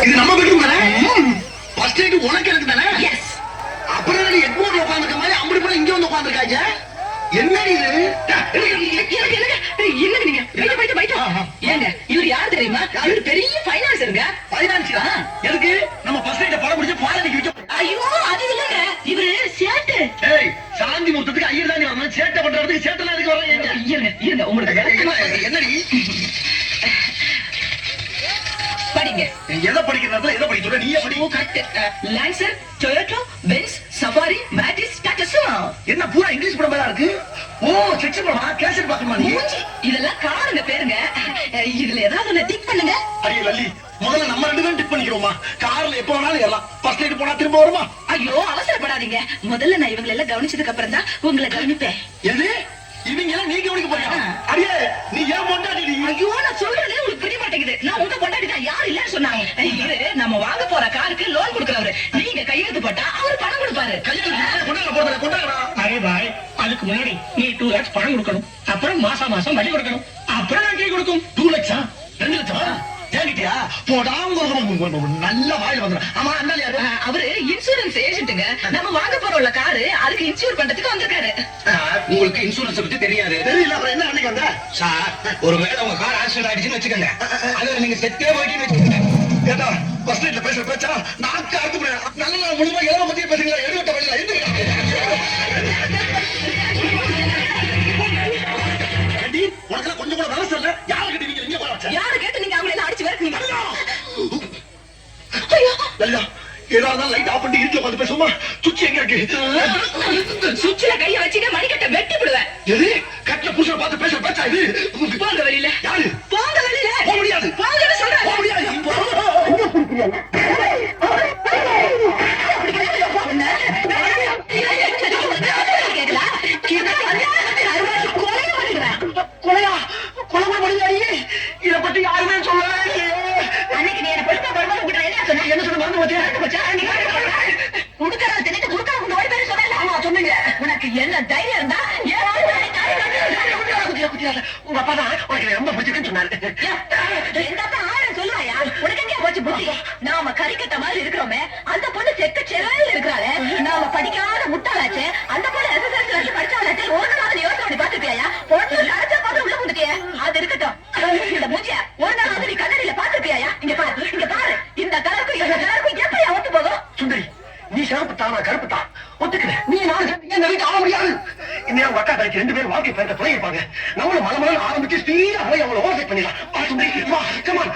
இது நம்ம பெட்ரூம் தானே? ஃபர்ஸ்ட் நைட் உனக்கு எனக்கு தானே? எஸ். அப்புறம் நீ எக்மோர்ல உட்கார்ந்திருக்க மாதிரி அம்படி போல இங்க வந்து உட்கார்ந்திருக்காங்க. என்ன இது? என்னங்க நீங்க ஏங்க இவர் யார் தெரியுமா? இவர் பெரிய ஃபைனான்சருங்க. ஃபைனான்ஸா? எதுக்கு? நம்ம ஃபர்ஸ்ட் நைட் படம் முடிச்சு பாலனிக்கு விக்க. ஐயோ அது இல்லங்க, இவரு சேட்டு. ஏய், சாந்தி முகூர்த்தத்துக்கு ஐயர் தானே வரணும். சேட்டை பண்றதுக்கு சேட்டெல்லாம் எதுக்கு வர்றீங்க? இருங்க உங்களுக்கு என்னடி படிங்க. எதை படிக்கிறதா? எதை படிக்க சொல்ற? நீயே படி. Correct. Lancer, Toyota, Benz, Safari, Matiz, Tata Sumo. என்ன பூரா இங்கிலீஷ் படம் மேல இருக்கு? ஓ, செக்ஷன் படமா? கேசட் பாக்கணுமா நீ? இதெல்லாம் காருங்க பேருங்க. இதுல ஏதாவது ஒண்ணு டிக் பண்ணுங்க. அடியே லல்லி, முதல்ல நம்ம ரெண்டு பேரும் டிக் பண்ணிக்கிறோமா? கார்ல எப்ப வேணாலும் ஏறலாம். ஃபர்ஸ்ட் நைட் போனா திரும்ப வருமா? ஐயோ அவசரப்படாதீங்க. முதல்ல நான் இவங்களை எல்லாம் கவனிச்சதுக்கு அப்புறம் தான் உங்களை கவனிப்பேன். எது? இவங்க எல்லாம் நீ கவனிக்க போறியா? அடியே, நீ ஏன் பொண்டாட்டி? ஐயோ நான் சொல்றதே உங்களுக்கு புரிய மாட்டேங்குது. நான் உங்க பொண்டாட்டி தான். யார் இல்லன்னு சொன்னாங்க? இவரு நம்ம வாங்க போற காருக்கு லோன் கொடுக்கறவரு. நீங்க கையெழுத்து போட்டா அவர் பணம் கொடுப்பாரு. அரே பாய், அதுக்கு முன்னாடி நீ 2 lakhs பணம் கொடுக்கணும். அப்புறம் மாசம் வட்டி கொடுக்கணும். அப்புறம் நான் கை கொடுக்கும். 2 லட்சம் 2 லட்சம் கேங்கிட்டியா? போடா, நல்ல வாயில் வந்துடும். ஆமா, அந்த யாரு? அவரு இன்சூரன்ஸ் ஏஜென்ட்டுங்க. நம்ம வாங்க போறோம்ல காரு, அதுக்கு இன்சூர் பண்றதுக்கு வந்திருக்காரு. உங்களுக்கு இன்சூரன்ஸ் பத்தி தெரியாது. தெரியல, அப்புறம் என்ன அன்னைக்கு வந்த? சார், ஒருவேளை உங்க கார் ஆக்சிடென்ட் ஆயிடுச்சுன்னு வச்சுக்கோங்க, அதுல நீங்க செத்தே போயிட்டீங்கன்னு வச்சுக்கோங்க. கேட்டா ஃபர்ஸ்ட் நைட்ல பேசுற பேச்சா நாக்கு அறுத்து போறேன். நல்ல நாள் முழுமா எவ்வளவு பத்தியே பேசுறீங்களா? எடுவட்ட வழியில உனக்கு கொஞ்சம் கூட வேலை சொல்ல. யாரு கிட்ட நீங்க இங்க போற வச்சா? யாரு கேட்டு நீங்க அவங்களை எல்லாம் அடிச்சு விரட்டுனீங்க? நல்லா ஏதாவது லைட் ஆஃப் பண்ணி இருக்க வந்து பேசுமா? சுச்சி எங்க இருக்கு? சுவிட்ச்ல கைய வச்சீங்க மணிக்கட்ட வெட்டி விடுவேன். எது? கட்ல புருஷனை பார்த்து பேசுற பேச்சா இது? போங்க வெளியில. யாரு? போங்க வெளியில. போக முடியாது. போங்கன்னு சொல்றேன். போக முடியாது. கொலையா? கொலை பண்ணியாயே? இத பத்தி யாருமே சொல்லவே இல்லையே. அன்னைக்கு நீ என்ன பொறுப்பா வரும்போது உங்ககிட்ட என்ன சொன்ன? என்ன சொல்ல மறந்து போச்சா? குடுக்கறத தின்னுட்டு குடுக்காம உங்க ஓடி பேர் சொன்னல. ஆமா சொன்னீங்க. உனக்கு என்ன தைரியம் இருந்தா உங்க அப்பா தான் உனக்கு ரொம்ப பிடிச்சிருக்குன்னு சொன்னாரு. எங்க அப்பா ஆயிரம் சொல்லுவாயா? உனக்கு எங்க போச்சு புத்தி? நாம கறிக்கட்ட மாதிரி இருக்கிறோமே, அந்த பொண்ணு செக்க செவல் இருக்கிறாளே, நாம படிக்காத முட்டாளாச்சே, அந்த பொண்ணு SSLC படிச்சவளாச்சே, ஒரு நாள் யோசனை பண்ணி பாத்துருப்பியா? பொண்ணு கரைச்சா பார்த்து உள்ள வந்துட்டியே, அது இருக்கட்டும். இந்த மூஞ்சிய ஒரு நாள் நீ கண்ணடியில பாத்துருப்பியா? இங்க பாரு, இங்க பாரு, இந்த கலருக்கும் இந்த கலருக்கும் எப்படி ஒத்து போகும்? சுந்தரி, நீ சிறப்பு தானா கருப்பு தான் ஒத்துக்கிறேன். நீ நான் என் வீட்டு ஆக முடியாது. இன்னும் உங்க அக்கா தாய்க்கு 2 பேரும் வாழ்க்கை பயணத்தை துணையிருப்பாங்க. நம்மளும் மலமலன்னு ஆரம்பிச்சு ஸ்பீடா போய் அவங்களை ஓவர்டேக் பண்ணிடலாம். சுந்தரி, வா, come on.